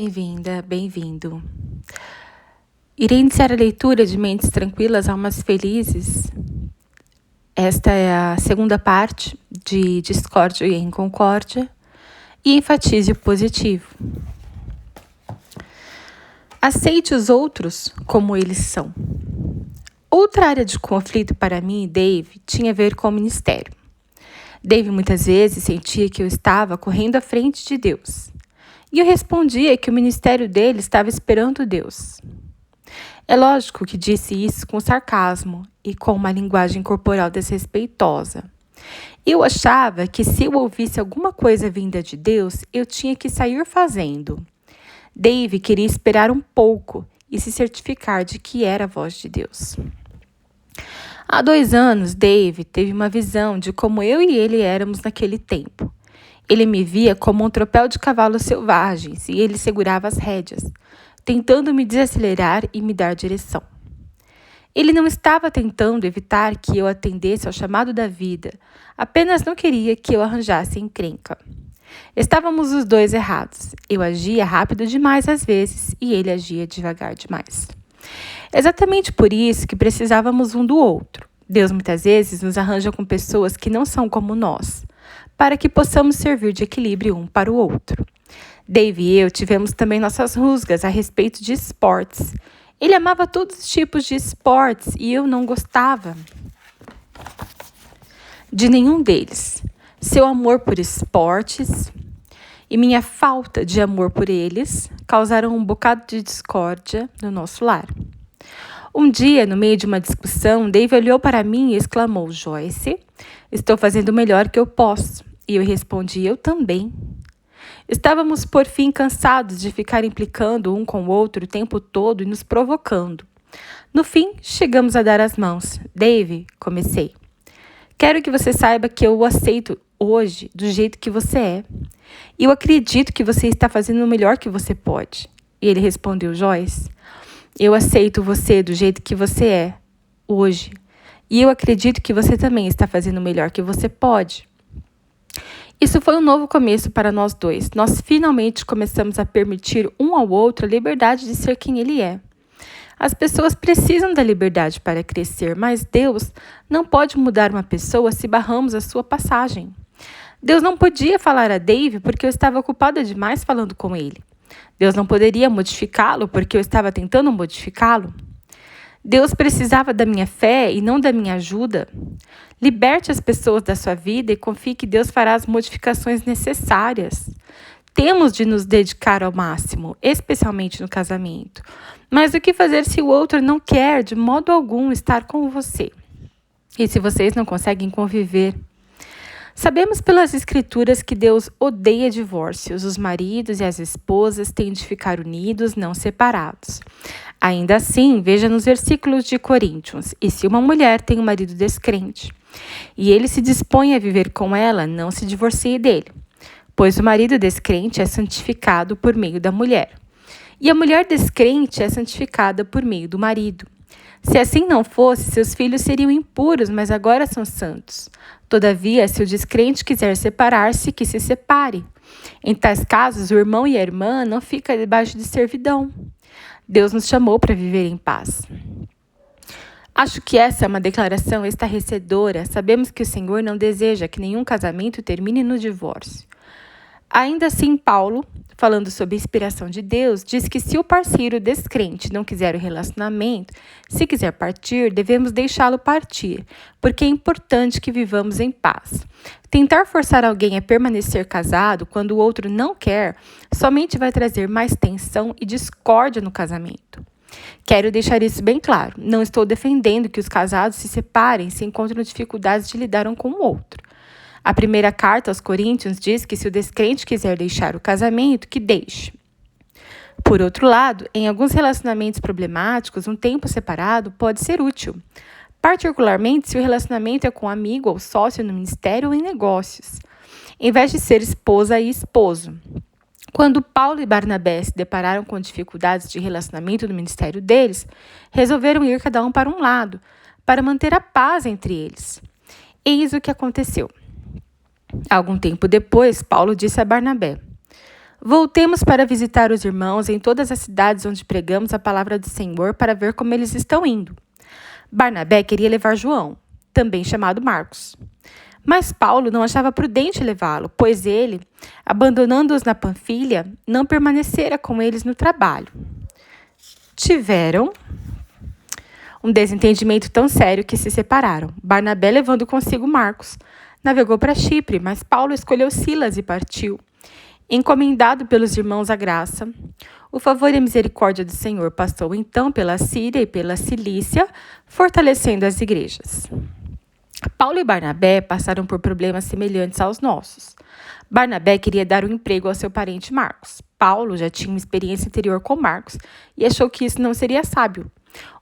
Bem-vinda, bem-vindo. Irei iniciar a leitura de Mentes Tranquilas, Almas Felizes. Esta é a segunda parte de Discórdia em Concórdia e enfatize o positivo. Aceite os outros como eles são. Outra área de conflito para mim e Dave tinha a ver com o ministério. Dave muitas vezes sentia que eu estava correndo à frente de Deus. E eu respondia que o ministério dele estava esperando Deus. É lógico que disse isso com sarcasmo e com uma linguagem corporal desrespeitosa. Eu achava que se eu ouvisse alguma coisa vinda de Deus, eu tinha que sair fazendo. Dave queria esperar um pouco e se certificar de que era a voz de Deus. Há 2 anos, Dave teve uma visão de como eu e ele éramos naquele tempo. Ele me via como um tropel de cavalos selvagens e ele segurava as rédeas, tentando me desacelerar e me dar direção. Ele não estava tentando evitar que eu atendesse ao chamado da vida, apenas não queria que eu arranjasse encrenca. Estávamos os dois errados. Eu agia rápido demais às vezes e ele agia devagar demais. Exatamente por isso que precisávamos um do outro. Deus muitas vezes nos arranja com pessoas que não são como nós, para que possamos servir de equilíbrio um para o outro. Dave e eu tivemos também nossas rusgas a respeito de esportes. Ele amava todos os tipos de esportes e eu não gostava de nenhum deles. Seu amor por esportes e minha falta de amor por eles causaram um bocado de discórdia no nosso lar. Um dia, no meio de uma discussão, Dave olhou para mim e exclamou: Joyce, estou fazendo o melhor que eu posso. E eu respondi: eu também. Estávamos, por fim, cansados de ficar implicando um com o outro o tempo todo e nos provocando. No fim, chegamos a dar as mãos. Dave, comecei. Quero que você saiba que eu o aceito hoje do jeito que você é. E eu acredito que você está fazendo o melhor que você pode. E ele respondeu: Joyce, eu aceito você do jeito que você é hoje. E eu acredito que você também está fazendo o melhor que você pode. Isso foi um novo começo para nós dois. Nós finalmente começamos a permitir um ao outro a liberdade de ser quem ele é. As pessoas precisam da liberdade para crescer, mas Deus não pode mudar uma pessoa se barramos a sua passagem. Deus não podia falar a Dave porque eu estava ocupada demais falando com ele. Deus não poderia modificá-lo porque eu estava tentando modificá-lo. Deus precisava da minha fé e não da minha ajuda. Liberte as pessoas da sua vida e confie que Deus fará as modificações necessárias. Temos de nos dedicar ao máximo, especialmente no casamento. Mas o que fazer se o outro não quer de modo algum estar com você? E se vocês não conseguem conviver? Sabemos pelas escrituras que Deus odeia divórcios. Os maridos e as esposas têm de ficar unidos, não separados. Ainda assim, veja nos versículos de Coríntios. E se uma mulher tem um marido descrente, e ele se dispõe a viver com ela, não se divorcie dele. Pois o marido descrente é santificado por meio da mulher. E a mulher descrente é santificada por meio do marido. Se assim não fosse, seus filhos seriam impuros, mas agora são santos. Todavia, se o descrente quiser separar-se, que se separe. Em tais casos, o irmão e a irmã não ficam debaixo de servidão. Deus nos chamou para viver em paz. Acho que essa é uma declaração estarrecedora. Sabemos que o Senhor não deseja que nenhum casamento termine no divórcio. Ainda assim, Paulo, falando sobre a inspiração de Deus, diz que se o parceiro descrente não quiser o relacionamento, se quiser partir, devemos deixá-lo partir, porque é importante que vivamos em paz. Tentar forçar alguém a permanecer casado quando o outro não quer, somente vai trazer mais tensão e discórdia no casamento. Quero deixar isso bem claro. Não estou defendendo que os casados se separem se encontram dificuldades de lidar um com o outro. A primeira carta aos Coríntios diz que se o descrente quiser deixar o casamento, que deixe. Por outro lado, em alguns relacionamentos problemáticos, um tempo separado pode ser útil, particularmente se o relacionamento é com um amigo ou sócio no ministério ou em negócios, em vez de ser esposa e esposo. Quando Paulo e Barnabé se depararam com dificuldades de relacionamento no ministério deles, resolveram ir cada um para um lado, para manter a paz entre eles. Eis o que aconteceu. Algum tempo depois, Paulo disse a Barnabé: Voltemos para visitar os irmãos em todas as cidades onde pregamos a palavra do Senhor para ver como eles estão indo. Barnabé queria levar João, também chamado Marcos. Mas Paulo não achava prudente levá-lo, pois ele, abandonando-os na Panfilha, não permanecera com eles no trabalho. Tiveram um desentendimento tão sério que se separaram. Barnabé, levando consigo Marcos, navegou para Chipre, mas Paulo escolheu Silas e partiu. Encomendado pelos irmãos à graça, o favor e a misericórdia do Senhor passou então pela Síria e pela Cilícia, fortalecendo as igrejas. Paulo e Barnabé passaram por problemas semelhantes aos nossos. Barnabé queria dar um emprego ao seu parente Marcos. Paulo já tinha uma experiência anterior com Marcos e achou que isso não seria sábio.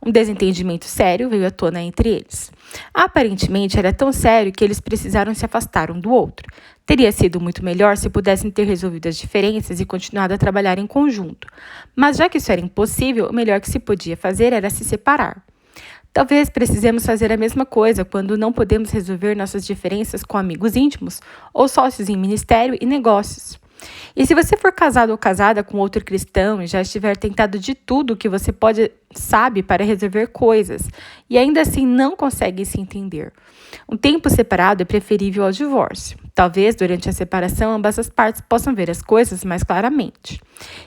Um desentendimento sério veio à tona entre eles. Aparentemente era tão sério que eles precisaram se afastar um do outro. Teria sido muito melhor se pudessem ter resolvido as diferenças e continuado a trabalhar em conjunto. Mas já que isso era impossível, o melhor que se podia fazer era se separar. Talvez precisemos fazer a mesma coisa quando não podemos resolver nossas diferenças com amigos íntimos ou sócios em ministério e negócios. E se você for casado ou casada com outro cristão e já estiver tentado de tudo que você sabe para resolver coisas e ainda assim não consegue se entender, um tempo separado é preferível ao divórcio. Talvez durante a separação ambas as partes possam ver as coisas mais claramente.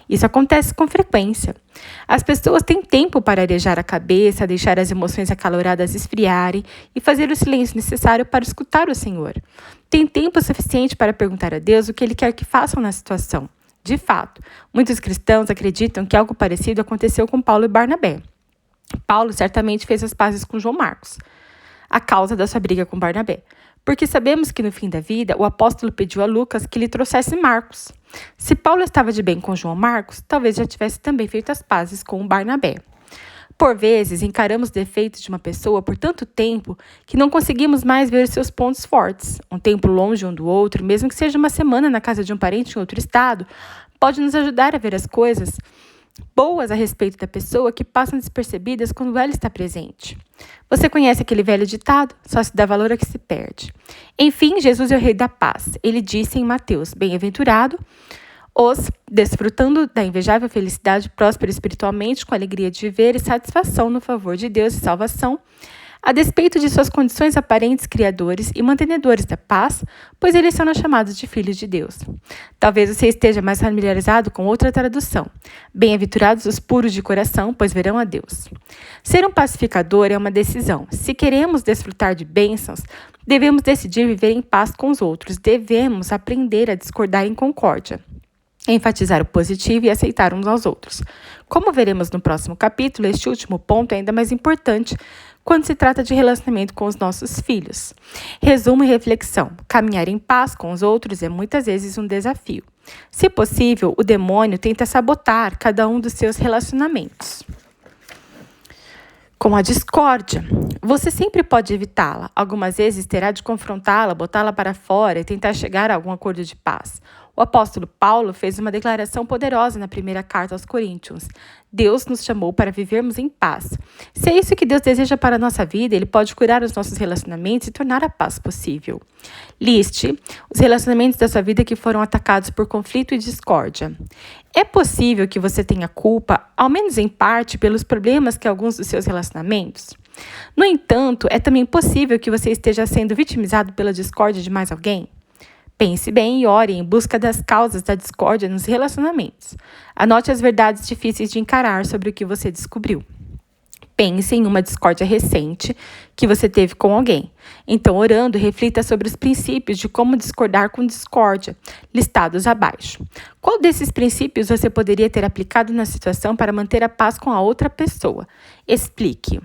Isso acontece com frequência. As pessoas têm tempo para arejar a cabeça, deixar as emoções acaloradas esfriarem e fazer o silêncio necessário para escutar o Senhor. Tem tempo suficiente para perguntar a Deus o que Ele quer que façam na situação. De fato, muitos cristãos acreditam que algo parecido aconteceu com Paulo e Barnabé. Paulo certamente fez as pazes com João Marcos, a causa da sua briga com Barnabé, porque sabemos que no fim da vida o apóstolo pediu a Lucas que lhe trouxesse Marcos. Se Paulo estava de bem com João Marcos, talvez já tivesse também feito as pazes com Barnabé. Por vezes, encaramos defeitos de uma pessoa por tanto tempo que não conseguimos mais ver seus pontos fortes. Um tempo longe um do outro, mesmo que seja uma semana na casa de um parente em outro estado, pode nos ajudar a ver as coisas boas a respeito da pessoa que passam despercebidas quando ela está presente. Você conhece aquele velho ditado? Só se dá valor a que se perde. Enfim, Jesus é o Rei da Paz. Ele disse em Mateus: bem-aventurado os desfrutando da invejável felicidade, próspero espiritualmente, com alegria de viver e satisfação no favor de Deus e salvação, a despeito de suas condições aparentes, criadores e mantenedores da paz, pois eles são chamados de filhos de Deus. Talvez você esteja mais familiarizado com outra tradução. Bem-aventurados os puros de coração, pois verão a Deus. Ser um pacificador é uma decisão. Se queremos desfrutar de bênçãos, devemos decidir viver em paz com os outros. Devemos aprender a discordar em concórdia, enfatizar o positivo e aceitar uns aos outros. Como veremos no próximo capítulo, este último ponto é ainda mais importante quando se trata de relacionamento com os nossos filhos. Resumo e reflexão. Caminhar em paz com os outros é muitas vezes um desafio. Se possível, o demônio tenta sabotar cada um dos seus relacionamentos com a discórdia. Você sempre pode evitá-la. Algumas vezes terá de confrontá-la, botá-la para fora e tentar chegar a algum acordo de paz. O apóstolo Paulo fez uma declaração poderosa na primeira carta aos Coríntios. Deus nos chamou para vivermos em paz. Se é isso que Deus deseja para a nossa vida, Ele pode curar os nossos relacionamentos e tornar a paz possível. Liste os relacionamentos da sua vida que foram atacados por conflito e discórdia. É possível que você tenha culpa, ao menos em parte, pelos problemas que alguns dos seus relacionamentos? No entanto, é também possível que você esteja sendo vitimizado pela discórdia de mais alguém? Pense bem e ore em busca das causas da discórdia nos relacionamentos. Anote as verdades difíceis de encarar sobre o que você descobriu. Pense em uma discórdia recente que você teve com alguém. Então, orando, reflita sobre os princípios de como discordar com discórdia, listados abaixo. Qual desses princípios você poderia ter aplicado na situação para manter a paz com a outra pessoa? Explique.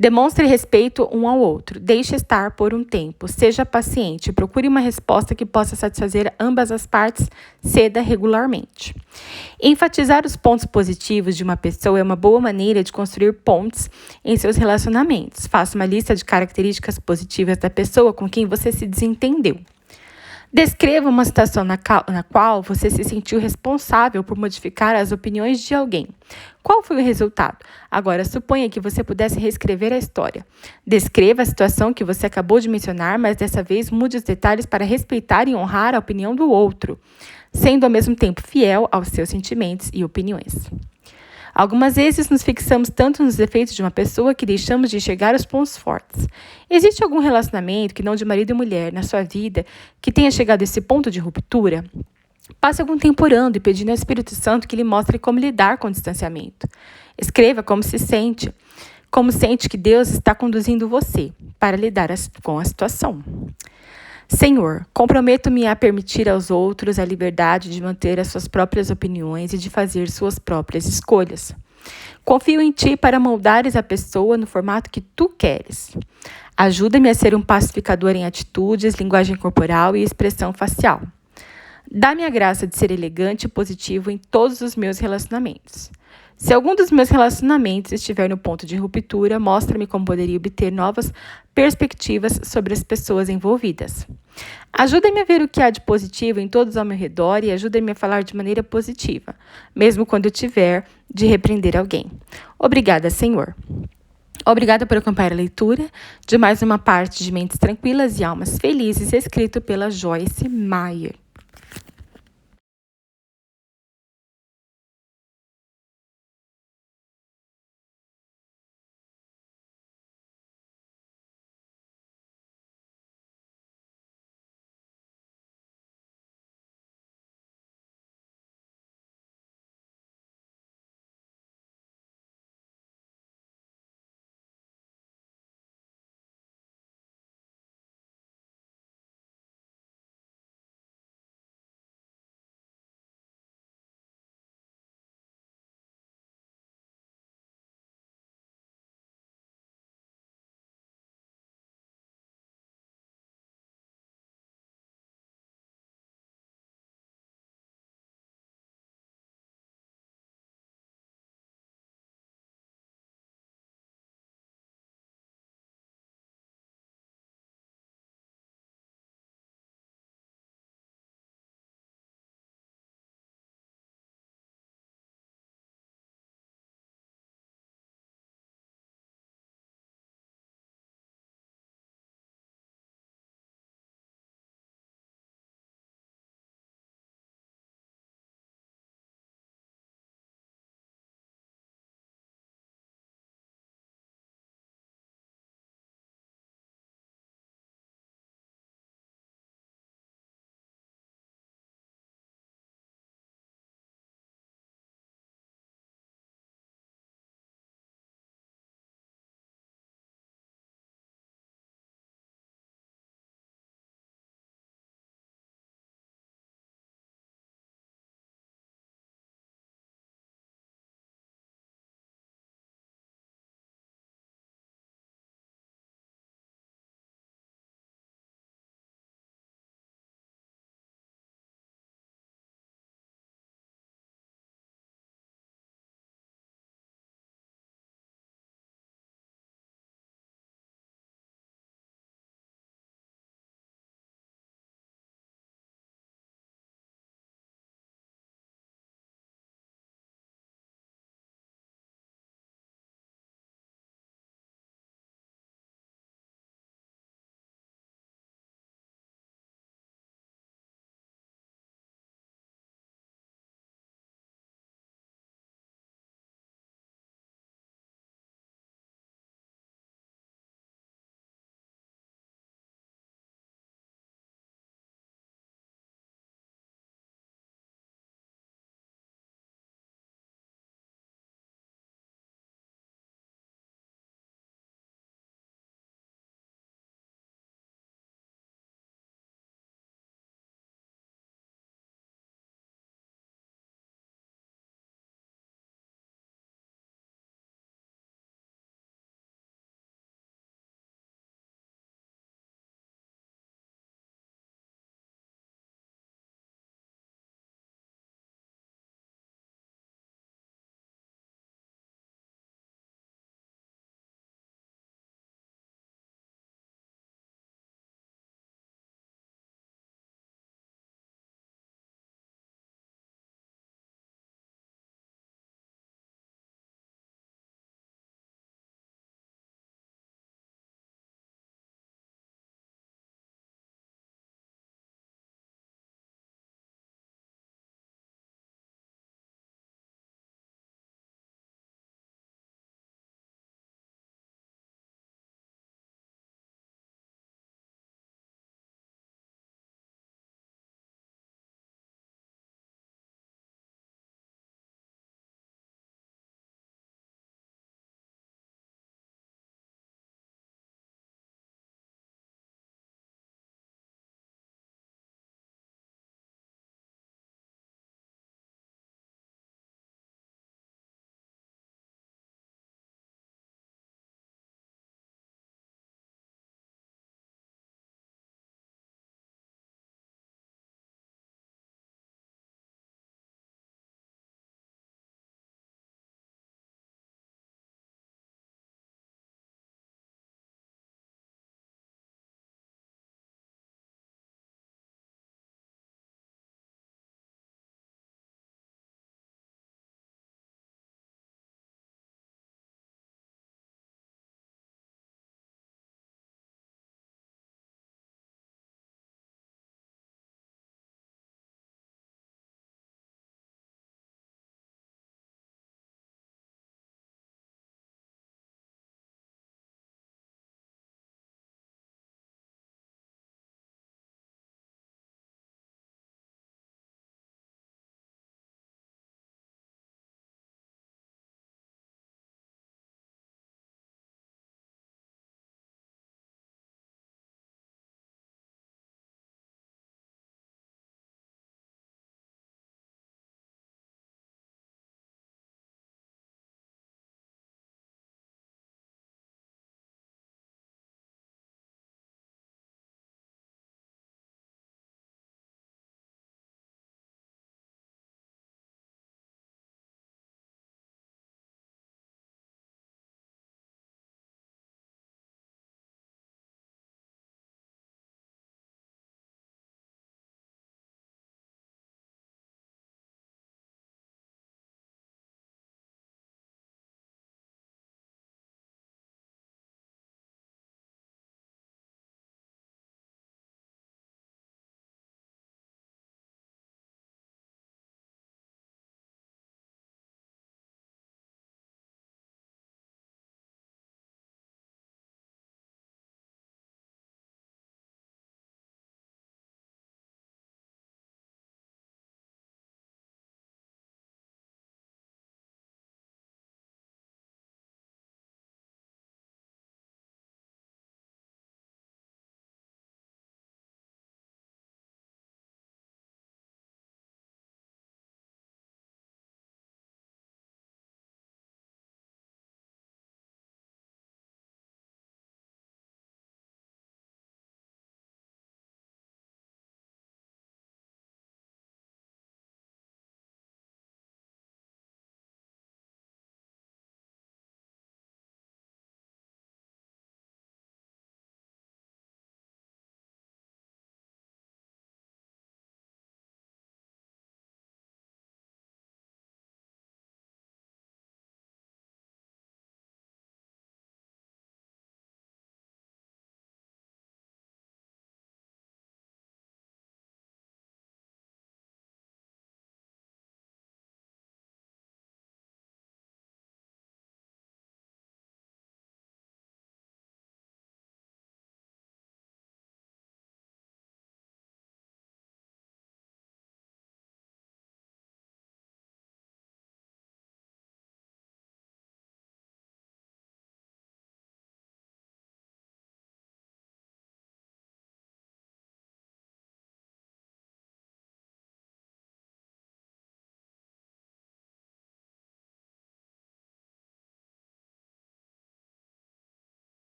Demonstre respeito um ao outro. Deixe estar por um tempo. Seja paciente. Procure uma resposta que possa satisfazer ambas as partes. Ceda regularmente. Enfatizar os pontos positivos de uma pessoa é uma boa maneira de construir pontes em seus relacionamentos. Faça uma lista de características positivas da pessoa com quem você se desentendeu. Descreva uma situação na qual você se sentiu responsável por modificar as opiniões de alguém. Qual foi o resultado? Agora, suponha que você pudesse reescrever a história. Descreva a situação que você acabou de mencionar, mas dessa vez mude os detalhes para respeitar e honrar a opinião do outro. sendo ao mesmo tempo fiel aos seus sentimentos e opiniões. Algumas vezes nos fixamos tanto nos defeitos de uma pessoa que deixamos de enxergar os pontos fortes. Existe algum relacionamento, que não de marido e mulher, na sua vida que tenha chegado a esse ponto de ruptura? Passe algum tempo orando e pedindo ao Espírito Santo que lhe mostre como lidar com o distanciamento. Escreva como se sente, como sente que Deus está conduzindo você para lidar com a situação. Senhor, comprometo-me a permitir aos outros a liberdade de manter as suas próprias opiniões e de fazer suas próprias escolhas. Confio em Ti para moldares a pessoa no formato que Tu queres. Ajuda-me a ser um pacificador em atitudes, linguagem corporal e expressão facial. Dá-me a graça de ser elegante e positivo em todos os meus relacionamentos. Se algum dos meus relacionamentos estiver no ponto de ruptura, mostra-me como poderia obter novas perspectivas sobre as pessoas envolvidas. Ajuda-me a ver o que há de positivo em todos ao meu redor e ajuda-me a falar de maneira positiva, mesmo quando eu tiver de repreender alguém. Obrigada, Senhor. Obrigada por acompanhar a leitura de mais uma parte de Mentes Tranquilas e Almas Felizes, escrito pela Joyce Meyer.